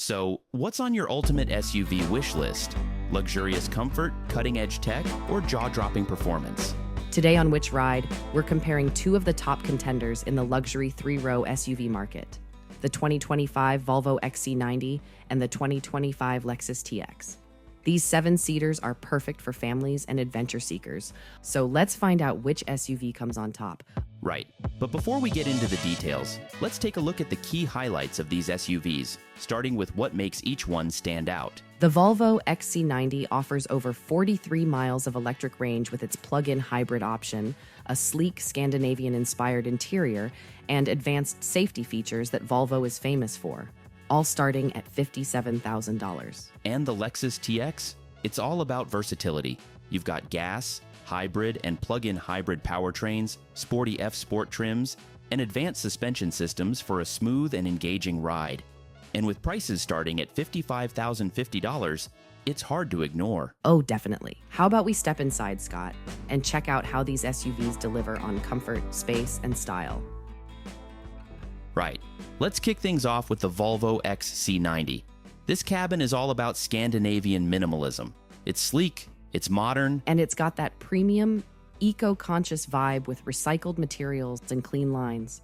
So, what's on your ultimate SUV wish list? Luxurious comfort, cutting-edge tech, or jaw-dropping performance? Today on Which Ride, we're comparing two of the top contenders in the luxury three-row SUV market, the 2025 Volvo XC90 and the 2025 Lexus TX. These seven-seaters are perfect for families and adventure seekers, so let's find out which SUV comes on top. Right, but before we get into the details, let's take a look at the key highlights of these SUVs, starting with what makes each one stand out. The Volvo XC90 offers over 43 miles of electric range with its plug-in hybrid option, a sleek Scandinavian-inspired interior, and advanced safety features that Volvo is famous for, all starting at $57,000. And the Lexus TX? It's all about versatility. You've got gas, hybrid, and plug-in hybrid powertrains, sporty F-Sport trims, and advanced suspension systems for a smooth and engaging ride. And with prices starting at $55,050, it's hard to ignore. Oh, definitely. How about we step inside, Scott, and check out how these SUVs deliver on comfort, space, and style. Right. Let's kick things off with the Volvo XC90. This cabin is all about Scandinavian minimalism. It's sleek, it's modern, And it's got that premium, eco-conscious vibe with recycled materials and clean lines.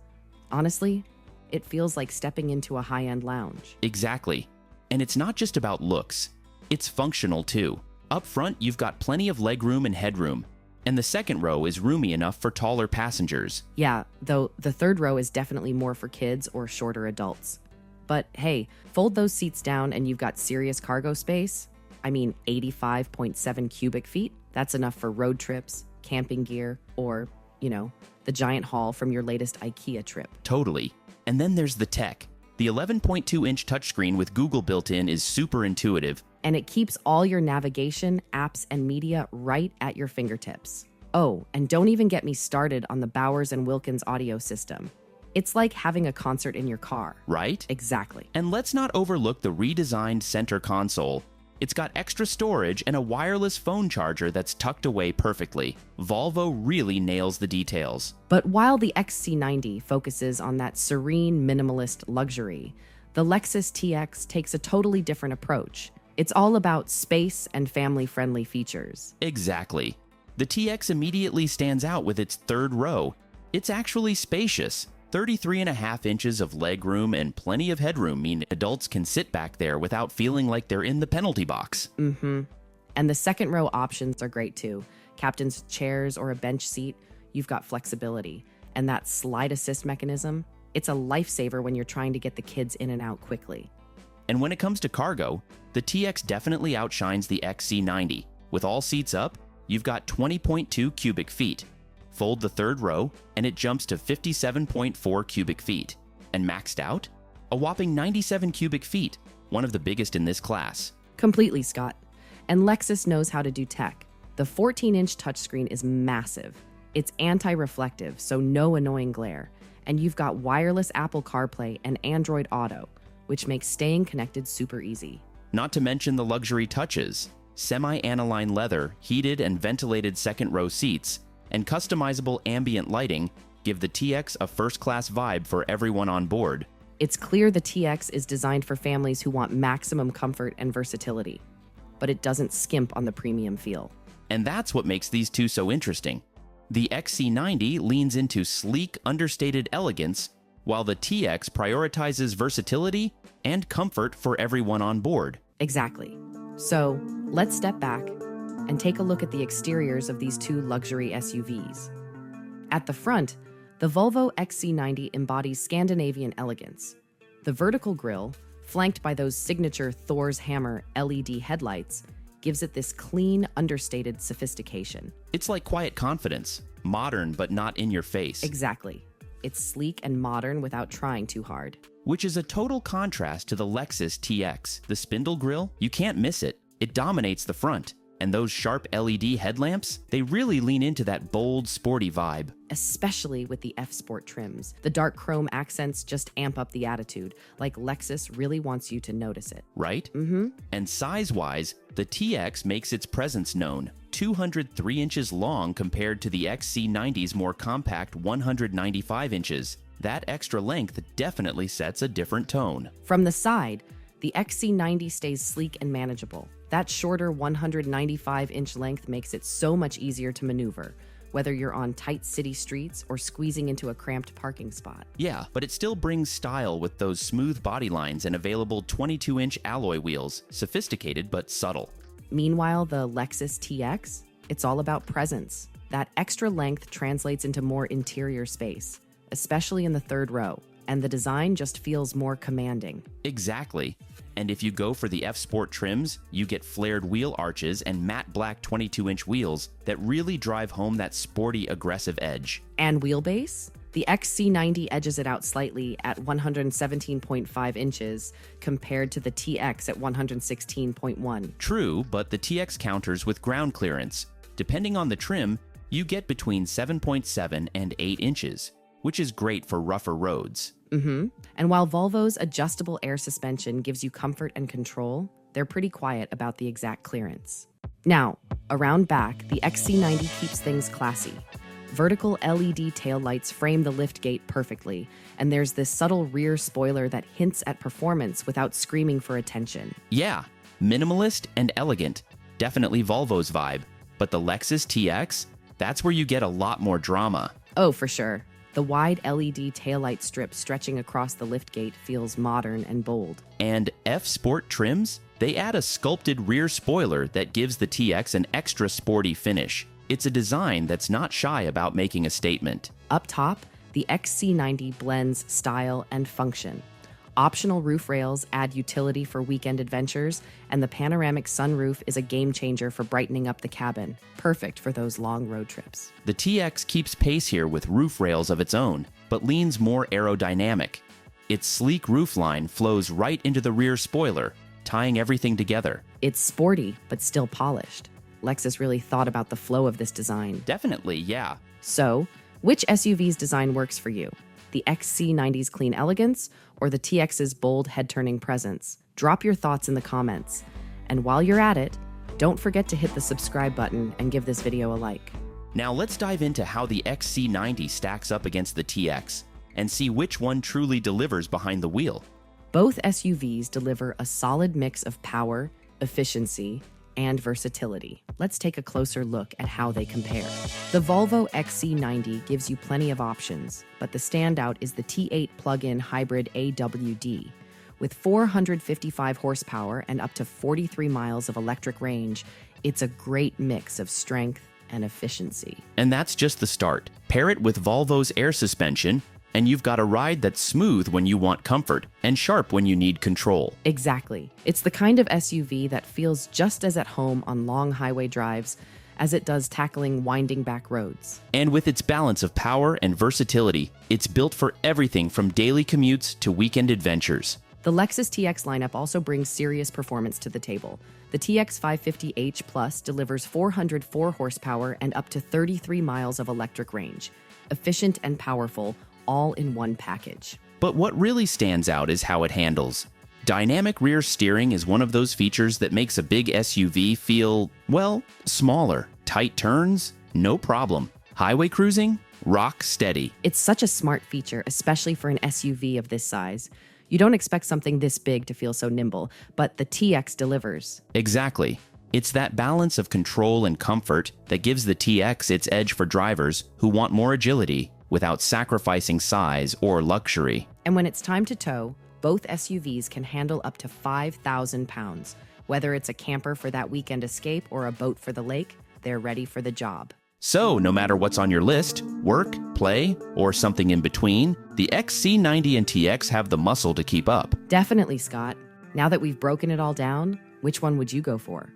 Honestly, it feels like stepping into a high-end lounge. Exactly. And it's not just about looks. It's functional too. Up front, you've got plenty of legroom and headroom, and the second row is roomy enough for taller passengers. Yeah, though the third row is definitely more for kids or shorter adults. But hey, fold those seats down and you've got serious cargo space. 85.7 cubic feet. That's enough for road trips, camping gear, or, the giant haul from your latest IKEA trip. Totally. And then there's the tech. The 11.2-inch touchscreen with Google built in is super intuitive. And it keeps all your navigation, apps, and media right at your fingertips. Oh, and don't even get me started on the Bowers & Wilkins audio system. It's like having a concert in your car. Right? Exactly. And let's not overlook the redesigned center console. It's got extra storage and a wireless phone charger that's tucked away perfectly. Volvo really nails the details. But while the XC90 focuses on that serene, minimalist luxury, the Lexus TX takes a totally different approach. It's all about space and family-friendly features. Exactly. The TX immediately stands out with its third row. It's actually spacious. 33.5 inches of legroom and plenty of headroom mean adults can sit back there without feeling like they're in the penalty box. And the second row options are great too. Captain's chairs or a bench seat, you've got flexibility. And that slide assist mechanism, it's a lifesaver when you're trying to get the kids in and out quickly. And when it comes to cargo, the TX definitely outshines the XC90. With all seats up, you've got 20.2 cubic feet. Fold the third row, and it jumps to 57.4 cubic feet. And maxed out? A whopping 97 cubic feet, one of the biggest in this class. Completely, Scott. And Lexus knows how to do tech. The 14-inch touchscreen is massive. It's anti-reflective, so no annoying glare. And you've got wireless Apple CarPlay and Android Auto, which makes staying connected super easy. Not to mention the luxury touches. Semi-aniline leather, heated and ventilated second-row seats, and customizable ambient lighting give the TX a first-class vibe for everyone on board. It's clear the TX is designed for families who want maximum comfort and versatility, but it doesn't skimp on the premium feel. And that's what makes these two so interesting. The XC90 leans into sleek, understated elegance, while the TX prioritizes versatility and comfort for everyone on board. Exactly. So, let's step back and take a look at the exteriors of these two luxury SUVs. At the front, the Volvo XC90 embodies Scandinavian elegance. The vertical grille, flanked by those signature Thor's Hammer LED headlights, gives it this clean, understated sophistication. It's like quiet confidence, modern but not in your face. Exactly. It's sleek and modern without trying too hard. Which is a total contrast to the Lexus TX. The spindle grille, you can't miss it. It dominates the front. And those sharp LED headlamps, they really lean into that bold, sporty vibe. Especially with the F-Sport trims. The dark chrome accents just amp up the attitude, like Lexus really wants you to notice it. Right? And size-wise, the TX makes its presence known. 203 inches long compared to the XC90's more compact 195 inches. That extra length definitely sets a different tone. From the side, the XC90 stays sleek and manageable. That shorter 195-inch length makes it so much easier to maneuver, whether you're on tight city streets or squeezing into a cramped parking spot. Yeah, but it still brings style with those smooth body lines and available 22-inch alloy wheels, sophisticated but subtle. Meanwhile, the Lexus TX, it's all about presence. That extra length translates into more interior space, especially in the third row, and the design just feels more commanding. Exactly. And if you go for the F-Sport trims, you get flared wheel arches and matte black 22-inch wheels that really drive home that sporty, aggressive edge. And wheelbase? The XC90 edges it out slightly at 117.5 inches compared to the TX at 116.1. True, but the TX counters with ground clearance. Depending on the trim, you get between 7.7 and 8 inches, which is great for rougher roads. And while Volvo's adjustable air suspension gives you comfort and control, they're pretty quiet about the exact clearance. Now, around back, the XC90 keeps things classy. Vertical LED taillights frame the liftgate perfectly, and there's this subtle rear spoiler that hints at performance without screaming for attention. Yeah, minimalist and elegant. Definitely Volvo's vibe. But the Lexus TX? That's where you get a lot more drama. Oh, for sure. The wide LED taillight strip stretching across the liftgate feels modern and bold. And F-Sport trims? They add a sculpted rear spoiler that gives the TX an extra sporty finish. It's a design that's not shy about making a statement. Up top, the XC90 blends style and function. Optional roof rails add utility for weekend adventures, and the panoramic sunroof is a game changer for brightening up the cabin, perfect for those long road trips. The TX keeps pace here with roof rails of its own, but leans more aerodynamic. Its sleek roofline flows right into the rear spoiler, tying everything together. It's sporty, but still polished. Lexus really thought about the flow of this design. Definitely, yeah. So, which SUV's design works for you? The XC90's clean elegance or the TX's bold head-turning presence? Drop your thoughts in the comments. And while you're at it, don't forget to hit the subscribe button and give this video a like. Now let's dive into how the XC90 stacks up against the TX and see which one truly delivers behind the wheel. Both SUVs deliver a solid mix of power, efficiency, and versatility. Let's take a closer look at how they compare. The Volvo XC90 gives you plenty of options, but the standout is the T8 plug-in hybrid AWD. With 455 horsepower and up to 43 miles of electric range, it's a great mix of strength and efficiency. And that's just the start. Pair it with Volvo's air suspension, and you've got a ride that's smooth when you want comfort and sharp when you need control. Exactly. It's the kind of SUV that feels just as at home on long highway drives as it does tackling winding back roads. And with its balance of power and versatility, it's built for everything from daily commutes to weekend adventures. The Lexus TX lineup also brings serious performance to the table. The TX 550h Plus delivers 404 horsepower and up to 33 miles of electric range. Efficient and powerful, all in one package. But what really stands out is how it handles. Dynamic rear steering is one of those features that makes a big SUV feel, well, smaller. Tight turns? No problem. Highway cruising? Rock steady. It's such a smart feature, especially for an SUV of this size. You don't expect something this big to feel so nimble, but the TX delivers. Exactly. It's that balance of control and comfort that gives the TX its edge for drivers who want more agility without sacrificing size or luxury. And when it's time to tow, both SUVs can handle up to 5,000 pounds. Whether it's a camper for that weekend escape or a boat for the lake, they're ready for the job. So, no matter what's on your list, work, play, or something in between, the XC90 and TX have the muscle to keep up. Definitely, Scott. Now that we've broken it all down, which one would you go for?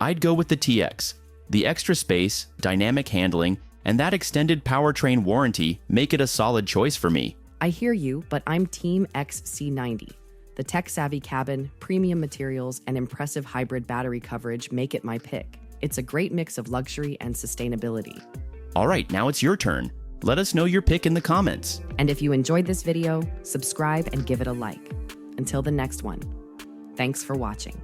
I'd go with the TX. The extra space, dynamic handling, and that extended powertrain warranty make it a solid choice for me. I hear you, but I'm Team XC90. The tech-savvy cabin, premium materials, and impressive hybrid battery coverage make it my pick. It's a great mix of luxury and sustainability. All right, now it's your turn. Let us know your pick in the comments. And if you enjoyed this video, subscribe and give it a like. Until the next one, thanks for watching.